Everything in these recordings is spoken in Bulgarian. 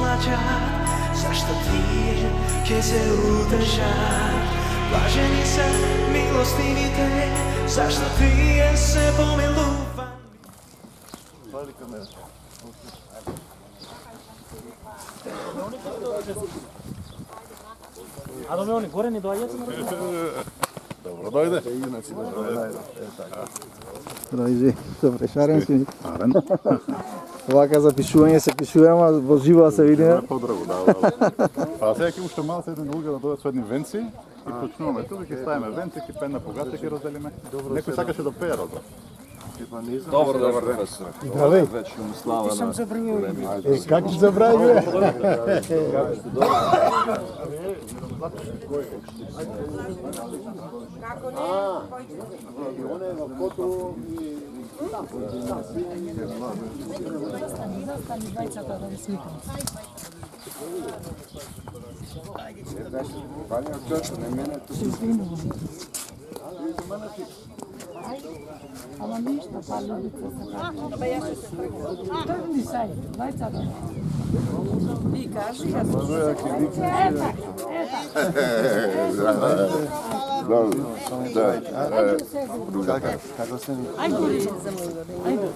plaćat, zašto tije ke se udržat. Blaženi se milostivite, zašto tije se pomiluvan. A da me oni gore ni dođe? Dobro dojde. Dojde, dobre, шарен си. Вака запишување се пишуваме, во живо се видиме. Подраго, да. А сега ќе уште малце еден угар да дојдат со едни венци и почнуваме тука, ќе ставиме венци, ќе пенна погата, ќе разделиме. Некој сакаше да пее раза. Добар ден. Здравей. Вечна слава на... Как ќе забравиме? Како не? Оне во Котово и Ама ништо, па любица се така. Абе, јас ќе се тргнам. Тргни сај, двајца да. Ви кажи, јас Ајде.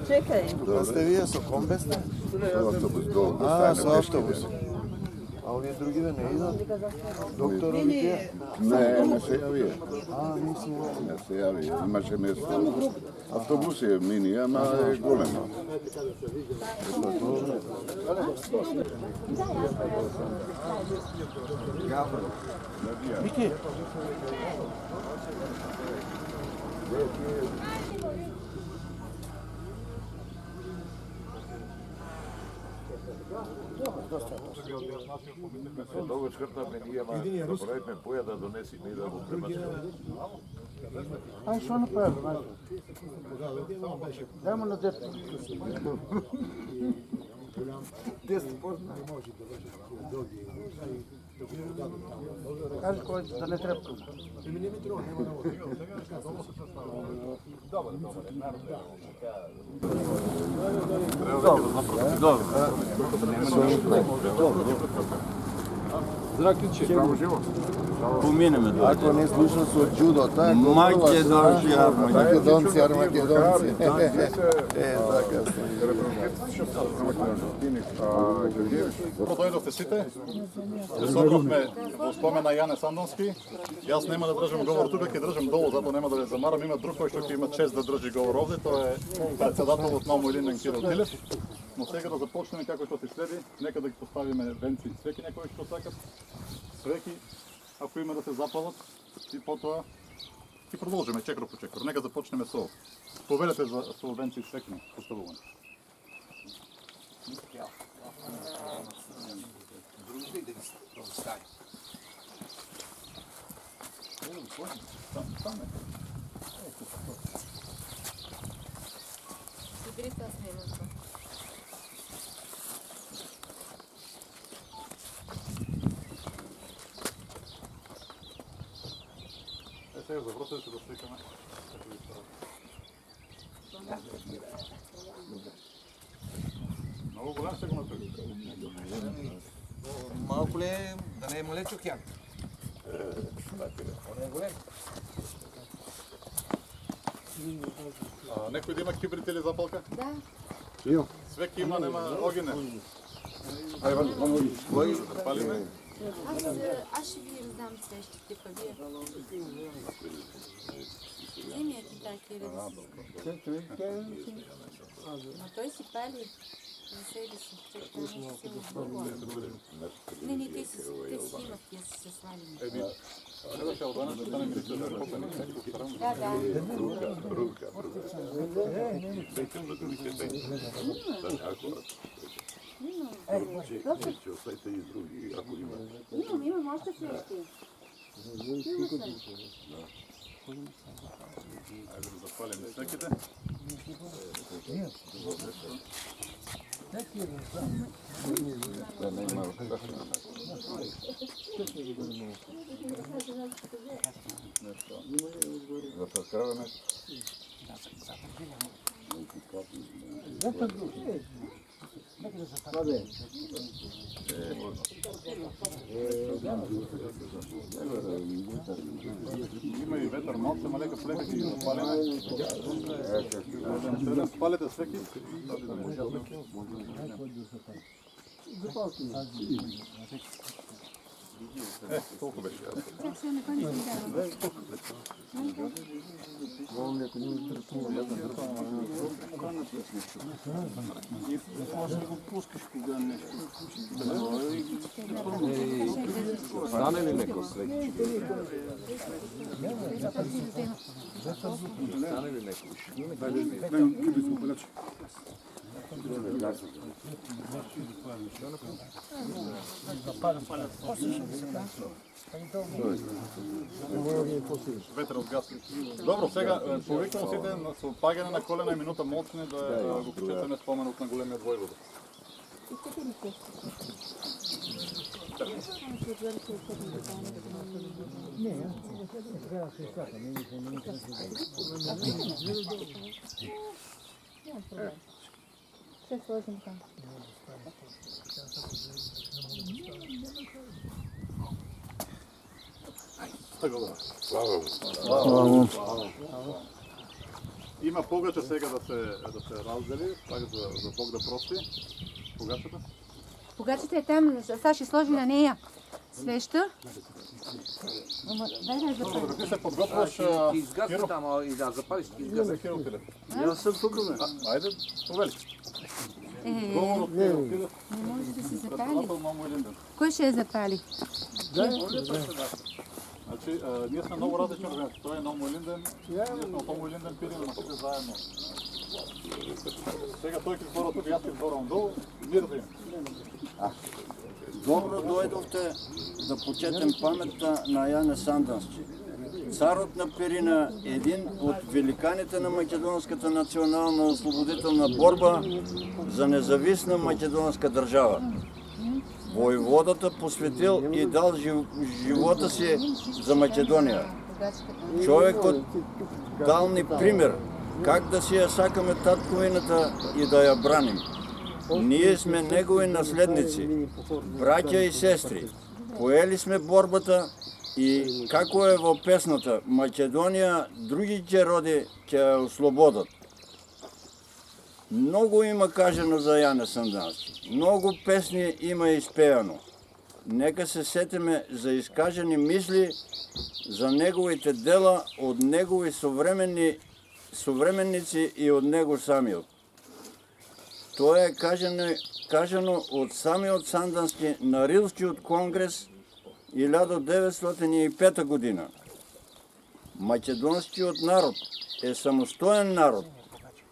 Чекај. Да сте вие со комбе сте? Со автобус. А овие другиве не идат? Докторовите? Не се јави. Нису. Не се јави. Имаше место. Автобус е мини, ама е големо. Вики. Долго чкртаме ние, ама направивме поја да донеси ми да го премачкаме. Ај што направи? Дај на дете. Кажи кој да не трепка. Здравейте, поминеме да. Ако не слушам со џудо, така. Македонци, Македонци, армакедонци. Така се. Добро дојдовте сите. Се собравме во спомен на Јане Сандонски. Јас нема да држам говор тука, ќе држам долу, затоа нема да ве замарам. Има друг кој што ќе има чест да држи говор овде, тоа е председателот на Илинден Кирил Тилев. Но сега да започнеме како што се следи, нека да ги поставиме венци и свеки некои што сакат. Свеки, ако има да се запалат, и потоа ќе продолжиме чекор по чекор. Нека започнеме со повелете за со венци и свеки поставување. Сега за врата ще досвикаме. Много голям ще го направи. Малко ли е, да не е малечок ян? Он е голем. Некој да има кибрид или запалка? Да. Свеки има, нема огине. Палиме? Аз ще ви раздам свещите, па вие. Вземи я ти таки Но той си пали за себе си. Не, те си имат, тия си се свалим. Следваше Албана ще стане министър на Копени. Да, да. Имам още свещи. Айде да запалим свеките. Запаскаваме. Има и ветър, малко се лека плека ги запалене. Трябва да спалите всеки. Толкова беше. Стане ли неко свеки? Стане ли неко? Ветер отгасли. Добро, сега повиквам сите с опагане на колена и минута молчане да го почетаме споменот на големият војвода. Ще сложим там. Има погача сега да се раздели, пак за Бог да прости. Погачата. Погачата е там, сега ще сложи на нея свеща. Дай да запали. Добре, ти се подготвяш, Изгаси Киро. там, и да запалиш, изгаси. Киро, Киро. Аз съм тук, бе. Айде, повели. Не може да се запали. Председател Мамо Илинден. Кой ще я запали? Значи, ние сме много различни организации. Той е Мамо Илинден, ние сме от Мамо Илинден пирим на всички заедно. Сега той ки збора тук, аз ки зборам долу, мир да им. Добро дойдохте да почетем паметта на Яне Сандански. Царот на Пирина е един от великаните на македонската национална освободителна борба за независна македонска държава. Воеводата посветил и дал живота си за Македония. Човекът дал ни пример как да си я сакаме татковината и да я браним. Ние сме негови наследници, братя и сестри. Поели сме борбата и како е во песната Македонија, другите роди ќе ја ослободат. Много има кажено за Јане Сандански. Много песни има испеяно. Нека се сетиме за искажени мисли, за неговите дела од негови современници и од него самиот. Тоа е кажено од самиот Сандански на Рилскиот конгрес 1905 година. Македонскиот народ е самостоен народ,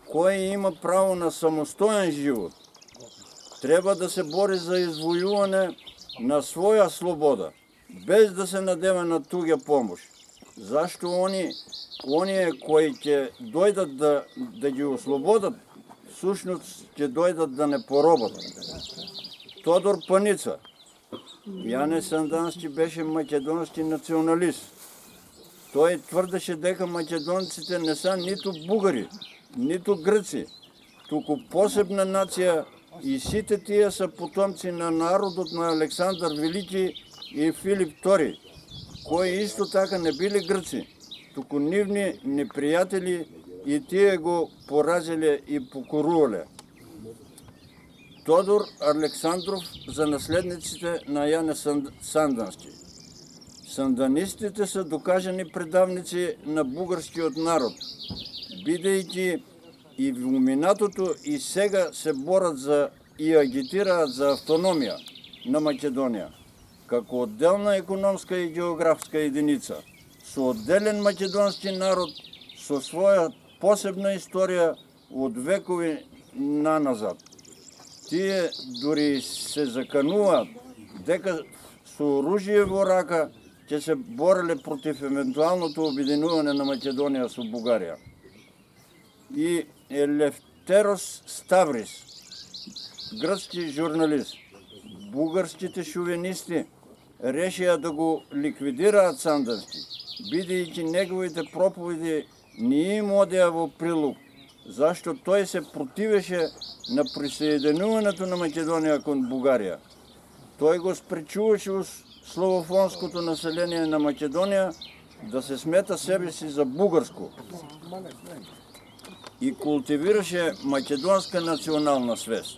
кој има право на самостоен живот. Треба да се бори за извојување на своја слобода, без да се надева на туѓа помош. Зашто оние кои ќе дојдат да ги ослободат, всушност ќе дојдат да не поробат. Тодор Паница. Јане Сандански беше македонски националист. Тој тврдеше дека македонците не са ниту бугари, ниту грци, туку посебна нација и сите тие са потомци на народот на Александар Велики и Филип II, кои исто така не били грци, туку нивни непријатели и тие го поразиле и покорувале. Тодор Александров за наследниците на Јане Сандански. Санданистите са докажани предавници на бугарскиот народ, бидејќи и во минатото и сега се борат за и агитираат за автономија на Македонија, како отделна економска и географска единица, со отделен македонски народ со своја посебна историја од векови наназад. Тие дури се закануваат дека со оружје во рака ќе се бореле против евентуалното обединување на Македонија со Бугарија. И Елефтерос Ставрис, грцки журналист, бугарските шовинисти решија да го ликвидираат Сандански, бидејќи неговите проповеди не им одеа во прилог защо той се противеше на присъединяването на Македония към Бугария. Той го спречуваше славофонското население на Македония да се смета себе си за българско и култивираше македонска национална свест.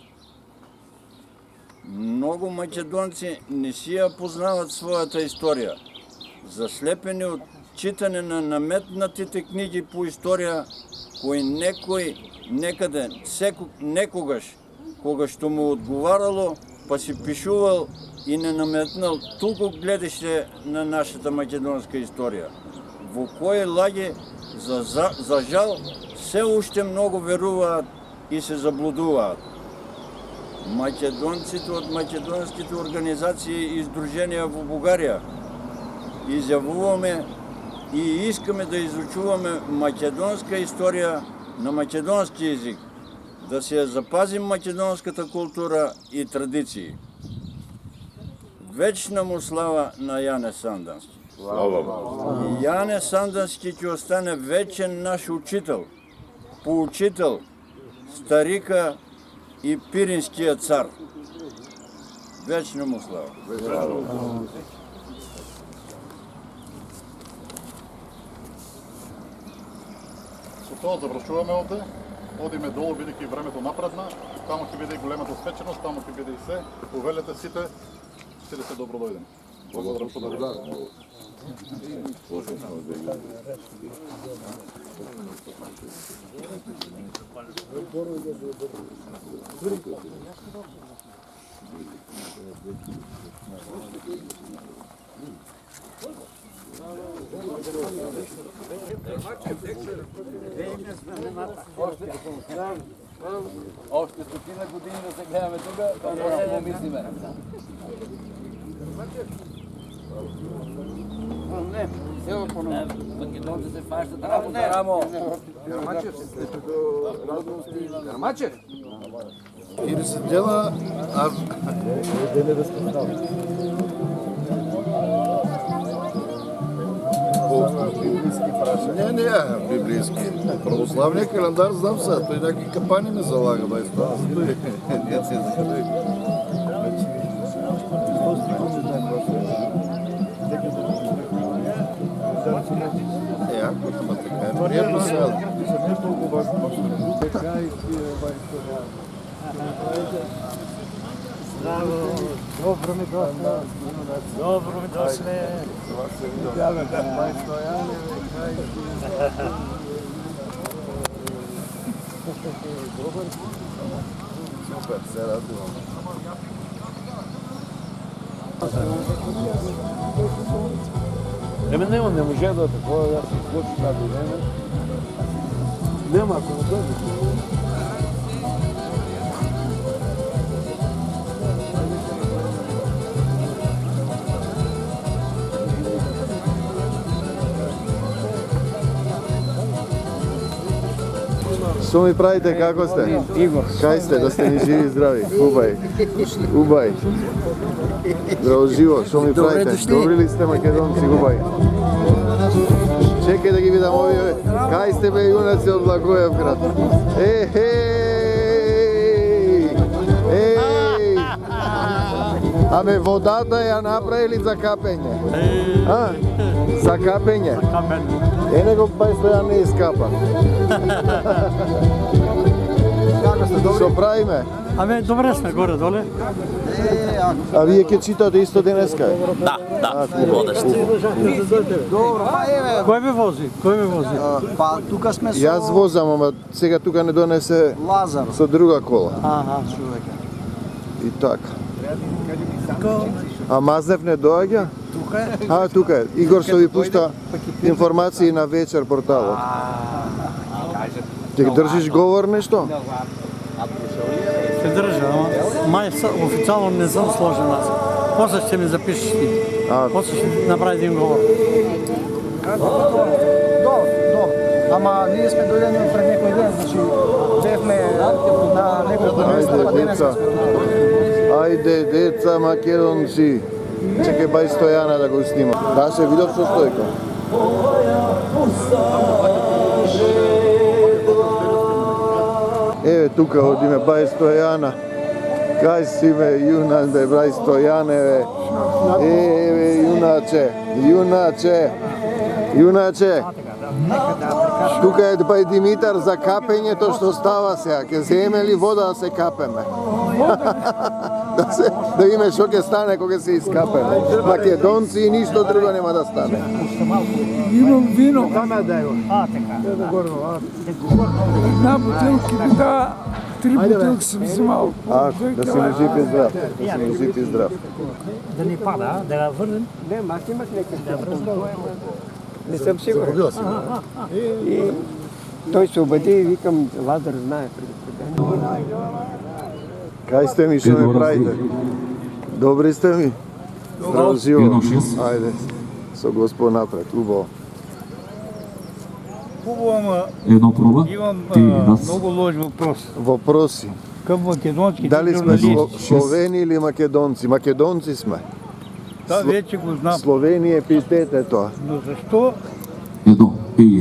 Много македонци не си я познават своята история, заслепени от читане на наметнатите книги по история, кои некой некъде, некогаш, когато му отговарало, па си пишувал и не наметнал тук гледаще на нашата македонска история. Во кои лаги, за жал, все още много веруваат и се заблудуваат. Македонците от македонските организации и издружения в Бугария изявуваме и искаме да изучуваме македонска история на македонски език, да се запазим македонската култура и традиции. Вечна му слава на Яне Сандански. Яне Сандански ќе остане вечен наш учител, поучител, старика и пиринския цар. Вечна му слава. Со тоа завршуваме овде. Одиме долу, бидејќи времето напредна. Таму ќе биде и големата свеченост, таму ќе биде и се. Повелете сите да се добро дојдем. Благодарам што дојдете. Още стотина години да се гледаме тук, да не помислиме. Не, село поновно. Македонци се фащат рамо за рамо. Гармачев? Гармачев? 40 дена, аз... Не, библейски. Православния календар знам сега, той някакви капани ме залага, бай става. Ако ама така е приятно сега. Dobro mi došle. Dobro mi došle. Super, se radimo. Nema, не може да такова, аз се излъчи тази време. Няма, ако не дойде. Što mi pravite, kako ste? Igor. Kaj ste, da ste mi živi i zdravi? Ubaj. Ubaj. Zdravo živo, što mi pravite? Dobri li ste Makedonci? Ubaj. Čekaj da gi vidam ovi. Kaj ste be junaci od Blagoevgrad? Hej! Hej! Абе, водата ја направили за капење. А? За капење. Него бај стоја не искапа. Што правиме? Абе, добре сме горе доле. А вие ќе читате исто денеска? Да, водещи. Добро, па еве. Кој ме вози? Па тука сме со... Јас возам, ама сега тука не донесе Лазар. со друга кола. Човека. И така. А Мазнев не доаѓа? Тука е. А, тука е. Игор што ви пушта информации на вечер порталот. Ќе држиш говор нешто? Ще држа, ама май официјално не сум сложен аз. После ќе ми запишеш ти. После ќе направи един говор. Добро. Ама ние сме дојдени пред некој ден, значи бевме на неколку места, па денеска сме тука. Ајде, деца македонци. Чекај бај Стојана да го снима. Да се видов со Стојко. тука одиме бај Стојана. Кај си ме, Јунан, бе, брај Стојаневе. Јуначе. Тука е бај Димитар за капењето што става сега. Ке земе ли вода да се капеме? Да видиме што ќе стане кога се искапеме. Македонци и ништо друго нема да стане. Имам вино. Една бутилка вода, 3 бутилки съм взимал. Да си му жив и здрав. Да си му жив и здрав. Да не пада, да я върнем. Не, аз имах някакъв. Не съм сигурен. И той се обади и викам, Лазар знае предупредение. Кај сте ми, што ме правите? Добри сте ми? Здраво живо. Ајде, со Господ напред, убаво. Хубаво, ама Едно проба. имам много лош въпрос. Въпроси. Към македонските Дали сме журналисти. словени или македонци? Македонци сме. Да, вече го знам. Словения епитет е тоа. Но защо Едно.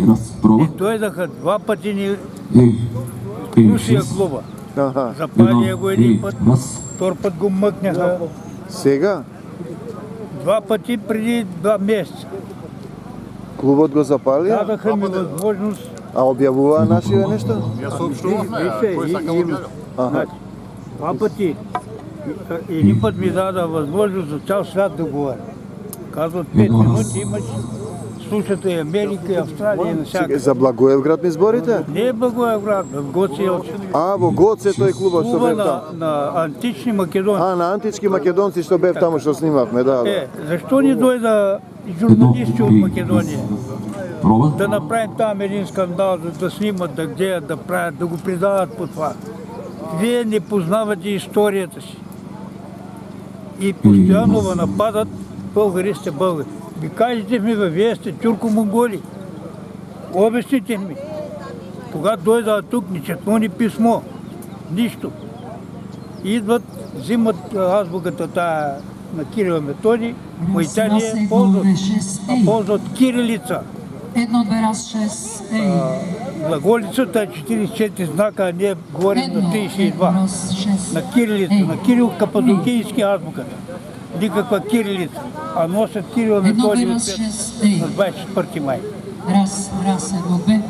Раз. Проба. не дойдаха два пъти ни Шест. Русия клуба? Аха. Запали го един път, Раз. втор път го мъкнаха. Сега? Два пъти преди 2 месеца. Клубот го запали? Дадаха ми възможност. А објавуваа нашиве нешто? Ја сообщувавме, кој сака да објавил. Аха. Два пъти. Един път ми даде възможност за цял свят да говоря. Казват 5 минути имаш, слушате и Америка, и Австралия, и навсякъде. За Благоевград ми зборите? Не е Благоевград, в Гоце Елче. А, во Гоце тој клубот што Клуба бев таму. на антични македонци. А, на антички македонци што бев таму што снимавме, да. Защо не дойда журналисти от Македония? Проба. Да направим там един скандал, да снимат, да гледат, да правят, да го предават по това. Вие не познавате историята си. И постоянно ме нападат, българи сте българи. Ви кажете ми, вие сте тюрко-монголи. Обясните ми. Когато дойда тук, ни четно ни писмо. Нищо. Идват, взимат азбуката тая на Кирил Методи, Моитания ползват кирилица. 1, 2, раз, 6, Глаголицата е 44 знака, а ние говорим на 32. На кирилица, на Кирил Кападокийски азбуката. Никаква кирилица, а носят Кирил Методи на 24 май. Раз, едно, две.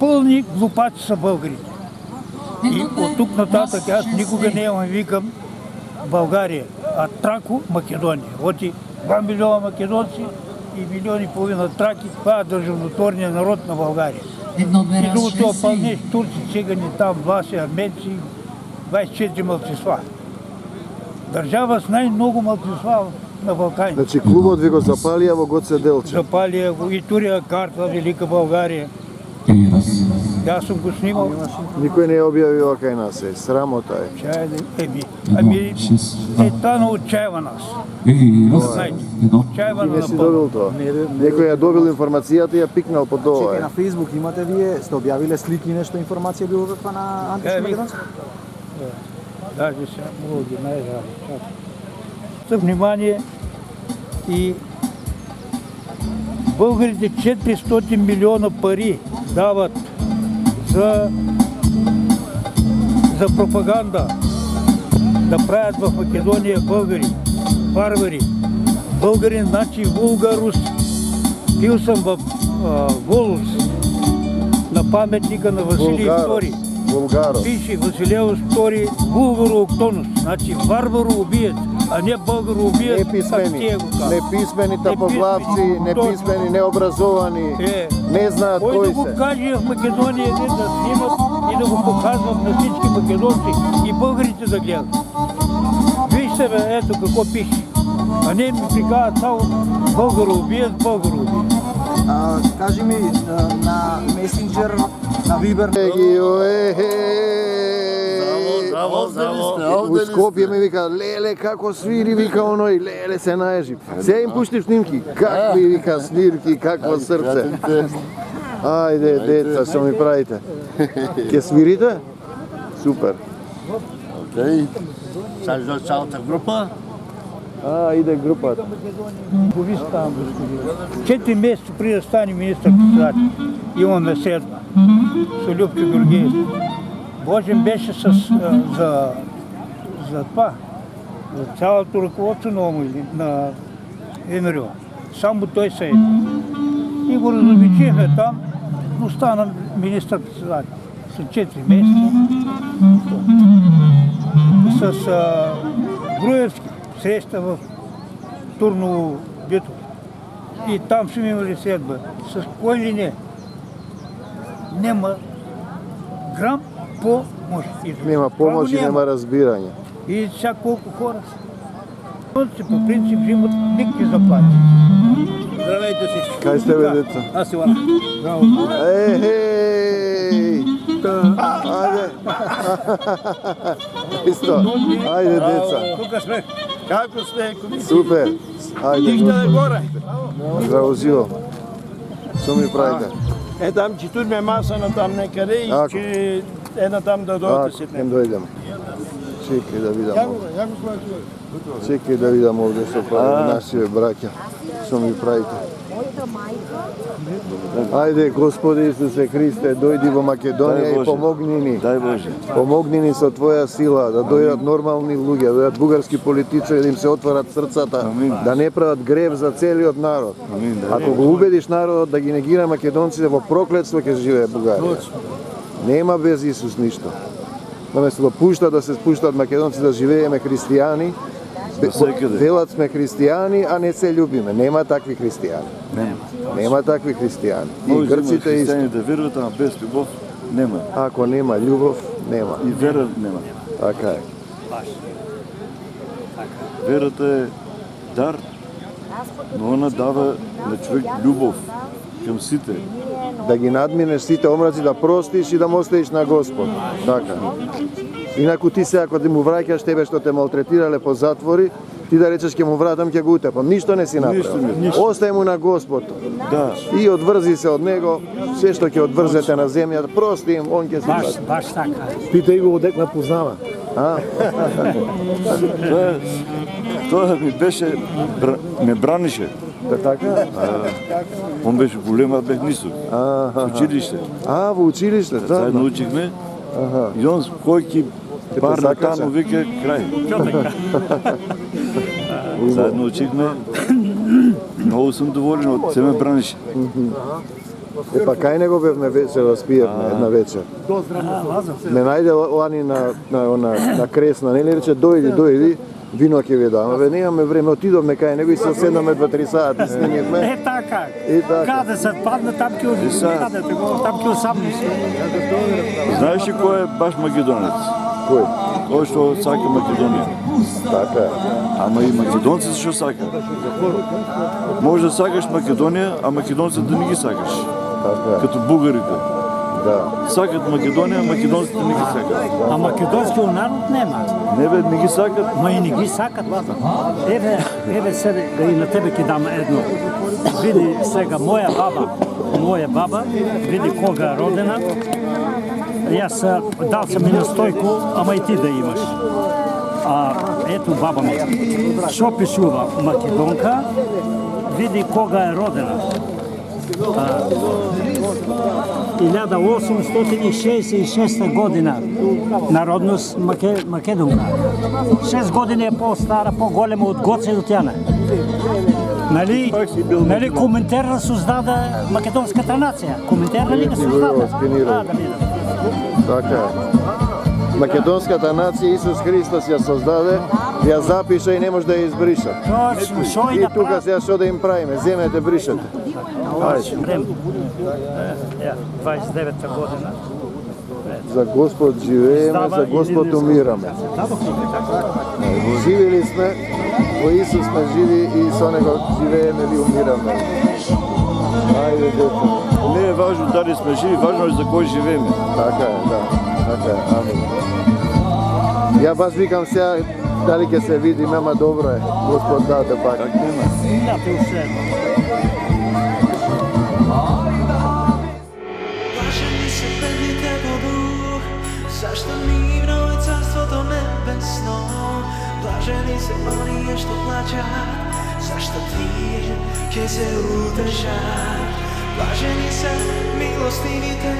Пълни глупаци са българите. И от тук нататък аз никога не имам викам България, а Трако Македония. Оти 2 милиона македонци и 1,5 милиона траки, това е държавотворният народ на България. И другото опълнеш турци, цигани там, власи, арменци, 24 малцинства. Държава с най-много малцинства на Балканите. Значи клубот ви го запалија во Гоце Делче. Запалија го и турија карта Велика България. Аз съм го снимал. Никој не ја објавила кај нас е. Срамота е. Ами, е тана отчајва нас. Знаете, отчајва Ти не на си добил тоа. Некој ја добил информацијата и ја пикнал по Чекай, тоа. на Фейсбук имате вие, сте обявили слики и нещо, информация било за това на антични македонци? Даже сега мога да ги най-жаля. За внимание и българите 400 милиона пари дават за пропаганда, да правят в Македония българи, варвари. Българин значи вулгарус. Бил съм в Волос на паметника на Василий II. Пише Василеус II Вулгаро-Октонус, значи варваро-убиец, а не българо-убиец. Неписмени тапоглавци, неписмени, необразовани, не знаат Кой кои да го се. каже в Македония да снимат и да го показват на всички македонци и българите да гледат. Вижте бе, ето какво пише. А не ми приказват само българо-убиец, българо-убиец. Кажи ми на месенджер, на Вибер. У Скопје ми вика, леле, како свири, вика оној, леле, се наежи. Сега им пуштиш снимки, какви, вика, снирки, какво срце. Ајде, деца, што ми правите? Ке свирите? Супер. Окей. Сега идва цялата група. Иде групата. Бови ставам, господин. 4 месеца преди да стане министър-председател. Имаме средства. С Любчо Георгиев. Божен беше за това, за цялото ръководство на ВМРО. Само той се е. И го разобличихме там, остана министър-председател. След 4 месеца с Груевски среща в Турново Битово. И там сме имали следва. С кой ли не? Нема грам помощ. Нема помощ и нема разбирање. И сега колко хора са. По принцип взимат никакви заплати. Здравейте всички. Кај сте бе, деца? Аз си Вана. Браво. Ехеј! Ајде. Исто. Ајде, деца. Тука сме. Како сте? Супер. Ајде. Диште горе. Здраво живо. Што ми правите? Там ќе турме маса на там некаде и ќе една там да дојдете сите. Ем дојдем. Чекај да видам. Чекај да видам овде што прави нашите браќа. Што ми правите? Ајде, Господи Исусе Христе, дојди во Македонија и помогни ни. Дај Боже. Помогни ни со Твоја сила, да дојдат нормални луѓе, да дојдат бугарски политичари, да им се отворат срцата, да не прават грев за целиот народ. Ако го убедиш народот да ги негира македонците, во проклетство ќе живее Бугарија. Нема без Исус ништо. Наместо да се спуштат македонци да живееме христијани, велат сме христијани, а не се љубиме. Нема такви христијани. Нема такви христијани. И грците исто. Христијани да веруват, ама без љубов нема. Ако нема љубов, нема. И вера нема. Така е. Верата е дар, но она дава на човек љубов кај сите. Да ги надминеш сите омраци, да простиш и да му оставиш на Господ. Така. Инаку ти се, ако ти му враќаш тебе што те малтретирале по затвори, ти да речеш ќе му вратам, ќе го утепам. Ништо не си направил. Остај му на Господ. Да. И одврзи се од него, се што ќе одврзете на земјата, прости им, он ќе се врати. Баш така. Питај го одек ме познава. Тоа ми беше, ме бранише. Така? Он беше голем, а бех нисок. В училиште. Во училиште, да. Заедно учихме. И он кој ќе парна таму вика крај. Заедно учихме. Многу сум доволен, од се ме бранише. Па кај него бевме се распиевме една вечер. Ме најде лани на Кресна, нели рече дојди, вино ќе ви дам. Абе немаме време, отидовме кај него и се седнаме 2-3 сати снимивме. Така. И така. Каде се падна, там ќе одидете, там ќе осамниш. Знаеш ли кој е баш македонец? Кој? Кој што сака Македонија. Така е. Ама и македонците што сака. Може да сакаш Македонија, а македонците да не ги сакаш. Така е. Като бугарите. Да. Сакат Македонија, македонците не ги сакат. А македонскиот народ нема. Не бе, не ги сакат. Ма и не ги сакат. Еве сега и на тебе ќе дам едно. Види сега моја баба, види кога е родена. Јас дал сам и на Стојко, ама и ти да имаш. Ето баба ми. Шо пишува македонка, види кога е родена. 1866 година, народност македонка. 6 години е по-стара, по-голема от Гоце и от Јана. Нали Коминтерна создаде македонската нација? Коминтерна ли го создаде? Да видам. Така е. Македонската нација Исус Христос ја создаде, ја запиша и не може да ја избриша. Точно, шо и И да тука сега што да им правиме? Земете, бришете. Време. 29-та година. За Господ живееме, за Господ умираме. Живели сме, во Исус сме живи и со Него живееме или умираме. Ајде, дете. Не е важно дали сме живи, важно е за кој живееме. Така е, да. Така е, амин. Ја баш викам сега дали ќе се видиме, ама добро е. Господ даде пак. Как нема? Блажени се бедните по дух, зашто нивно е царството небесно. Блажени се оние што плачат, зашто тие ќе се утешат. Блажени се милостивите,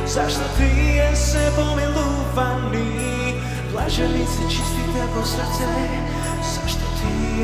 зашто тие се помилуваат. milovani. Blaženi se čistite po srce, zašto ti